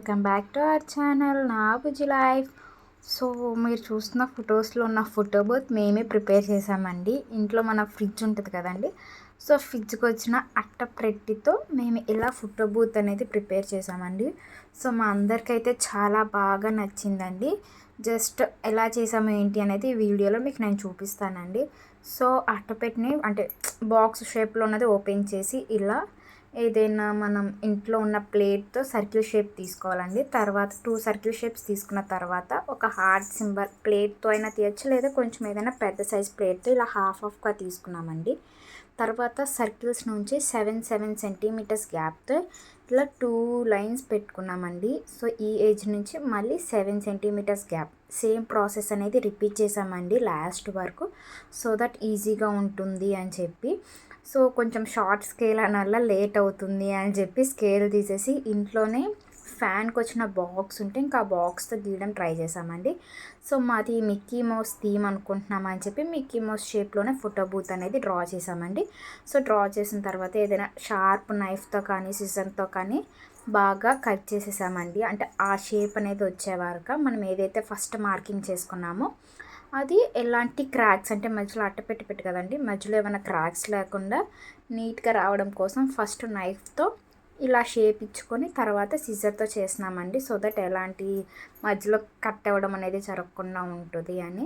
Welcome back to our channel నా బుజ్జి life. So మీరు చూస్తున్న ఫొటోస్లో ఉన్న ఫోటో బూత్ మేమే ప్రిపేర్ చేసామండి. ఇంట్లో మన ఫ్రిడ్జ్ ఉంటుంది కదండి, సో ఫ్రిడ్జ్కి వచ్చిన అట్టపెట్టితో మేము ఇలా ఫోటో బూత్ అనేది ప్రిపేర్ చేసామండి. సో మా అందరికైతే చాలా బాగా నచ్చిందండి. జస్ట్ ఎలా చేసాము ఏంటి అనేది ఈ వీడియోలో మీకు నేను చూపిస్తానండి. సో అట్టపెట్టిని అంటే బాక్స్ షేప్లో ఉన్నది ఓపెన్ చేసి ఇలా ఏదైనా మనం ఇంట్లో ఉన్న ప్లేట్తో సర్కిల్ షేప్ తీసుకోవాలండి. తర్వాత 2 సర్కిల్ షేప్స్ తీసుకున్న తర్వాత ఒక హార్ట్ సింబల్ ప్లేట్తో అయినా తీయచ్చు, లేదా కొంచెం ఏదైనా పెద్ద సైజ్ ప్లేట్తో ఇలా హాఫ్గా తీసుకున్నామండి. తర్వాత సర్కిల్స్ నుంచి 7 సెంటీమీటర్స్ గ్యాప్తో ఇలా 2 లైన్స్ పెట్టుకున్నామండి. సో ఈ ఏజ్ నుంచి మళ్ళీ 7 సెంటీమీటర్స్ గ్యాప్ సేమ్ ప్రాసెస్ అనేది రిపీట్ చేసామండి లాస్ట్ వరకు, సో దట్ ఈజీగా ఉంటుంది అని చెప్పి. సో కొంచెం షార్ట్ స్కేల్ వల్ల లేట్ అవుతుంది అని చెప్పి స్కేల్ తీసేసి ఇంట్లోనే ఫ్యాన్కి వచ్చిన బాక్స్ ఉంటే ఇంకా ఆ బాక్స్తో గీయడం ట్రై చేసామండి. సో మాది మిక్కీ మౌస్ థీమ్ అనుకుంటున్నామని చెప్పి మిక్కీ మౌస్ షేప్లోనే ఫోటో బూత్ అనేది డ్రా చేసామండి. సో డ్రా చేసిన తర్వాత ఏదైనా షార్ప్ నైఫ్తో కానీ సిజర్తో కానీ బాగా కట్ చేసేసామండి. అంటే ఆ షేప్ అనేది వచ్చే వరకు మనం ఏదైతే ఫస్ట్ మార్కింగ్ చేసుకున్నామో అది ఎలాంటి క్రాక్స్ అంటే మధ్యలో అట్టపెట్టి కదండి, మధ్యలో ఏమైనా క్రాక్స్ లేకుండా నీట్గా రావడం కోసం ఫస్ట్ నైఫ్తో ఇలా షేప్ ఇచ్చుకొని తర్వాత సిజర్తో చేసినామండి. సో దట్ ఎలాంటి మధ్యలో కట్ అవ్వడం అనేది జరగకుండా ఉంటుంది అని.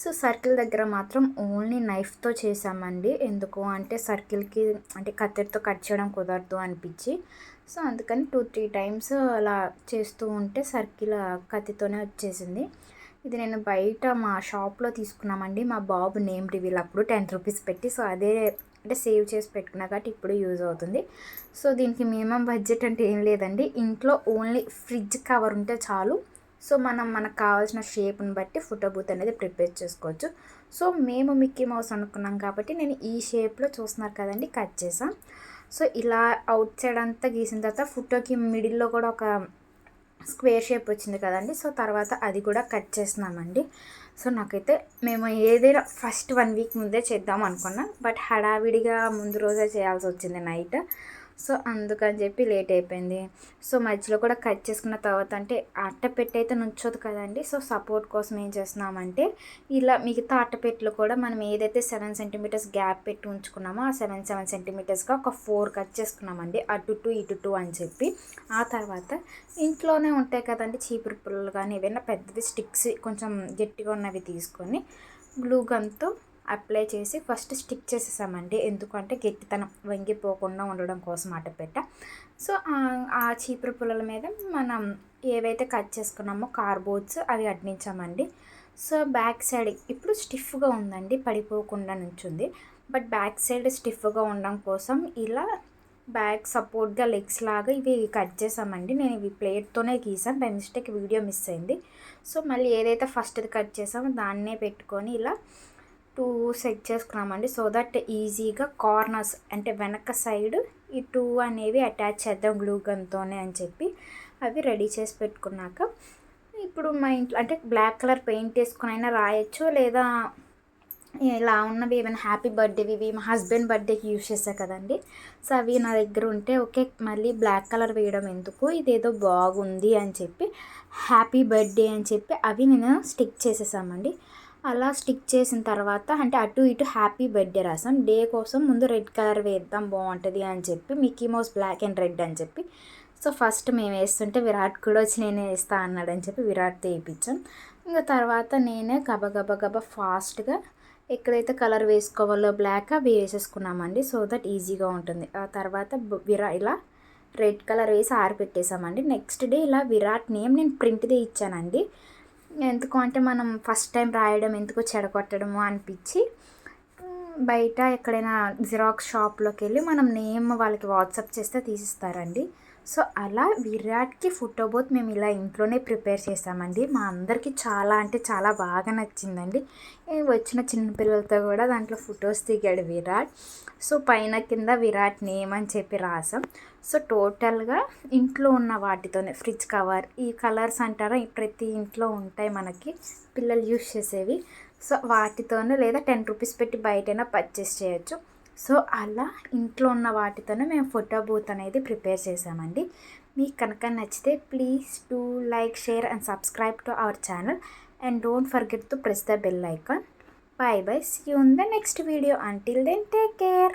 సో సర్కిల్ దగ్గర మాత్రం ఓన్లీ నైఫ్తో చేసామండి. ఎందుకు అంటే సర్కిల్కి అంటే కత్తెరతో కట్ చేయడం కుదరదు అనిపించి, సో అందుకని 2-3 టైమ్స్ అలా చేస్తూ ఉంటే సర్కిల్ కత్తితోనే వచ్చేసింది. ఇది నేను బయట మా షాప్లో తీసుకున్నామండి. మా బాబు నేమ్ రివీల్ అప్పుడు 10 రూపీస్ పెట్టి, సో అదే అంటే సేవ్ చేసి పెట్టుకున్నా కాబట్టి ఇప్పుడు యూజ్ అవుతుంది. సో దీనికి మినిమం బడ్జెట్ అంటే ఏం లేదండి. ఇంట్లో ఓన్లీ ఫ్రిడ్జ్ కవర్ ఉంటే చాలు. సో మనకు కావాల్సిన షేప్ని బట్టి ఫోటో బూత్ అనేది ప్రిపేర్ చేసుకోవచ్చు. సో మేము మిక్కీ మౌస్ అనుకున్నాం కాబట్టి నేను ఈ షేప్లో చూస్తున్నారు కదండి కట్ చేసాం. సో ఇలా అవుట్ సైడ్ అంతా గీసిన తర్వాత ఫోటోకి మిడిల్లో కూడా ఒక స్క్వేర్ షేప్ వచ్చింది కదండి. సో తర్వాత అది కూడా కట్ చేస్తున్నామండి. సో నాకైతే మేము ఏదైనా ఫస్ట్ 1 వీక్ ముందే చేద్దాం అనుకున్నాం, బట్ హడావిడిగా ముందు రోజే చేయాల్సి వచ్చింది నైట్. సో అందుకని చెప్పి లేట్ అయిపోయింది. సో మధ్యలో కూడా కట్ చేసుకున్న తర్వాత అంటే అట్టపెట్టి అయితే నుంచోదు కదండి. సో సపోర్ట్ కోసం ఏం చేస్తున్నామంటే ఇలా మిగతా అట్టపెట్టెలు కూడా మనం ఏదైతే 7 సెంటీమీటర్స్ గ్యాప్ పెట్టి ఉంచుకున్నామో ఆ 7 సెంటీమీటర్స్గా ఒక 4 కట్ చేసుకున్నామండి, అటు 2 ఇటు 2 అని చెప్పి. ఆ తర్వాత ఇంట్లోనే ఉంటాయి కదండి చీపురు పుల్లలు కానీ ఏవైనా పెద్దది స్టిక్స్ కొంచెం గట్టిగా ఉన్నవి తీసుకొని గ్లూ గన్తో అప్లై చేసి ఫస్ట్ స్టిక్ చేసేసామండి. ఎందుకంటే గట్టితనం వంగిపోకుండా ఉండడం కోసం అట్టపెట్ట. సో ఆ చీపురు పుల్లల మీద మనం ఏవైతే కట్ చేసుకున్నామో కార్డ్బోర్డ్స్ అవి అడ్డించామండి. సో బ్యాక్ సైడ్ ఇప్పుడు స్టిఫ్గా ఉందండి, పడిపోకుండా నుంచుంది. బట్ బ్యాక్ సైడ్ స్టిఫ్గా ఉండడం కోసం ఇలా బ్యాక్ సపోర్ట్గా లెగ్స్ లాగా ఇవి కట్ చేసామండి. నేను ఇవి ప్లేట్తోనే గీసాను, బై మిస్టేక్ వీడియో మిస్ అయింది. సో మళ్ళీ ఏదైతే ఫస్ట్ది కట్ చేసామో దాన్నే పెట్టుకొని ఇలా 2 సెట్ చేసుకున్నామండి. సో దట్ ఈజీగా కార్నర్స్ అంటే వెనక సైడ్ ఈ 2 అనేవి అటాచ్ చేద్దాం గ్లూ గన్తోనే అని చెప్పి అవి రెడీ చేసి పెట్టుకున్నాక ఇప్పుడు మా ఇంట్లో అంటే బ్లాక్ కలర్ పెయింట్ వేసుకొని అయినా రాయొచ్చు, లేదా ఇలా ఉన్నవి ఏమైనా హ్యాపీ బర్త్డేవి ఇవి మా హస్బెండ్ బర్త్డేకి యూజ్ చేసా కదండి. సో అవి నా దగ్గర ఉంటే ఓకే మళ్ళీ బ్లాక్ కలర్ వేయడం ఎందుకు, ఇదేదో బాగుంది అని చెప్పి హ్యాపీ బర్త్డే అని చెప్పి అవి నేను స్టిక్ చేసేసామండి. అలా స్టిక్ చేసిన తర్వాత అంటే అటు ఇటు హ్యాపీ బర్త్డే రాసాం. డే కోసం ముందు రెడ్ కలర్ వేద్దాం బాగుంటుంది అని చెప్పి Mickey Mouse black and red అని చెప్పి. సో ఫస్ట్ మేము వేస్తుంటే విరాట్ కూడా వచ్చి నేనే వేస్తా అన్నాడని చెప్పి విరాట్తో వేయించాం. ఇంకా తర్వాత నేనే గబ ఫాస్ట్గా ఎక్కడైతే కలర్ వేసుకోవాలో బ్లాక్ అవి వేసేసుకున్నామండి. సో దట్ ఈజీగా ఉంటుంది. ఆ తర్వాత ఇలా రెడ్ కలర్ వేసి ఆరిపెట్టేసామండి. నెక్స్ట్ డే ఇలా విరాట్ నేమ్ నేను ప్రింట్దే ఇచ్చానండి. ఎందుకు అంటే మనం ఫస్ట్ టైం రాయడం ఎందుకు చెడగొట్టడము అనిపించి బయట ఎక్కడైనా జిరాక్స్ షాప్లోకి వెళ్ళి మనం నేమ్ వాళ్ళకి వాట్సాప్ చేస్తే తీసిస్తారండి. సో అలా విరాట్కి ఫోటో బూత్ మేము ఇలా ఇంట్లోనే ప్రిపేర్ చేసామండి. మా అందరికీ చాలా అంటే చాలా బాగా నచ్చిందండి. వచ్చిన చిన్నపిల్లలతో కూడా దాంట్లో ఫొటోస్ దిగాడు విరాట్. సో పైన కింద విరాట్ నేమ్ అని చెప్పి రాసాం. సో టోటల్గా ఇంట్లో ఉన్న వాటితోనే ఫ్రిడ్జ్ కవర్ ఈ కలర్స్ అంటారా ప్రతి ఇంట్లో ఉంటాయి మనకి పిల్లలు యూజ్ చేసేవి. సో వాటితోనే లేదా 10 రూపీస్ పెట్టి బయటైనా పర్చేస్ చేయొచ్చు. సో అలా ఇంట్లో ఉన్న వాటితోనే మేము ఫోటో బూత్ అనేది ప్రిపేర్ చేసామండి. మీకు కనుక నచ్చితే please do like, share and subscribe to our channel and don't forget to press the bell icon. Bye bye. See you in the next video. Until then, take care.